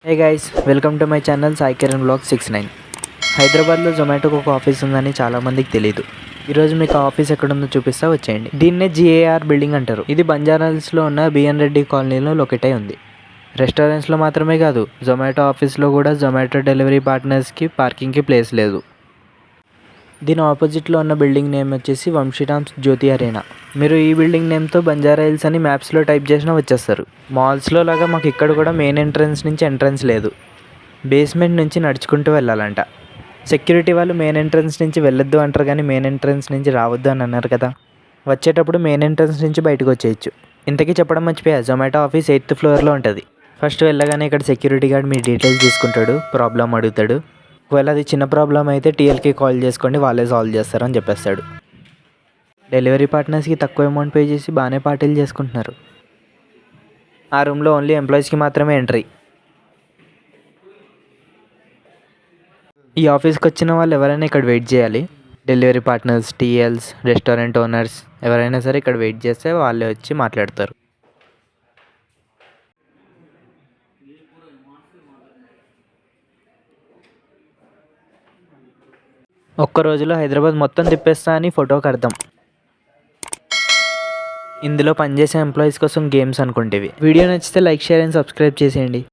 Hey guys, welcome to my channel Sai Kiran blog 69. హైదరాబాద్లో జొమాటోకి ఒక office ఉందని చాలామందికి తెలియదు. ఈరోజు మీకు ఆ ఆఫీస్ ఎక్కడుందో చూపిస్తా, వచ్చేయండి. దీన్నే GAR బిల్డింగ్ అంటారు. ఇది బంజారాహిల్స్లో ఉన్న బిఎన్ రెడ్డి కాలనీలో లొకేట్ అయి ఉంది. రెస్టారెంట్స్లో మాత్రమే కాదు, జొమాటో ఆఫీస్లో కూడా జొమాటో డెలివరీ పార్ట్నర్స్కి పార్కింగ్కి ప్లేస్ లేదు. దీని ఆపోజిట్లో ఉన్న బిల్డింగ్ నేమ్ వచ్చేసి వంశీరామ్స్ జ్యోతి అరేనా. మీరు ఈ బిల్డింగ్ నేమ్తో బంజారాహిల్స్ అని మ్యాప్స్లో టైప్ చేసినా వచ్చేస్తారు. మాల్స్లో లాగా మాకు ఇక్కడ కూడా మెయిన్ ఎంట్రన్స్ నుంచి ఎంట్రన్స్ లేదు. బేస్మెంట్ నుంచి నడుచుకుంటూ వెళ్ళాలంట. సెక్యూరిటీ వాళ్ళు మెయిన్ ఎంట్రన్స్ నుంచి వెళ్ళొద్దు అంటారు, కానీ మెయిన్ ఎంట్రన్స్ నుంచి రావద్దు అని అన్నారు కదా. వచ్చేటప్పుడు మెయిన్ ఎంట్రన్స్ నుంచి బయటకు వచ్చేయచ్చు. ఇంతకీ చెప్పడం మర్చిపోయా, జొమాటో ఆఫీస్ 8th ఫ్లోర్లో ఉంటుంది. ఫస్ట్ వెళ్ళగానే ఇక్కడ సెక్యూరిటీ గార్డ్ మీ డీటెయిల్స్ తీసుకుంటాడు, ప్రాబ్లం అడుగుతాడు. ఒకవేళ అది చిన్న ప్రాబ్లం అయితే TLకి కాల్ చేసుకోండి, వాళ్ళే సాల్వ్ చేస్తారని చెప్పేస్తాడు. డెలివరీ పార్ట్నర్స్కి తక్కువ అమౌంట్ పే చేసి బాగానే పార్టీలు చేసుకుంటున్నారు. ఆ రూమ్లో ఓన్లీ ఎంప్లాయీస్కి మాత్రమే ఎంట్రీ. ఈ ఆఫీస్కి వచ్చిన వాళ్ళు ఎవరైనా ఇక్కడ వెయిట్ చేయాలి. Delivery partners, TLs, restaurant owners ఎవరైనా సరే ఇక్కడ వెయిట్ చేస్తే వాళ్ళే వచ్చి మాట్లాడతారు. ఒక్క రోజులో హైదరాబాద్ మొత్తం తిప్పేస్తా అని ఫోటోకి అర్థం. ఇందులో పనిచేసే ఎంప్లాయీస్ కోసం గేమ్స్ అనుకుంటేవి. వీడియో నచ్చితే లైక్, షేర్ అండ్ సబ్స్క్రైబ్ చేసేయండి.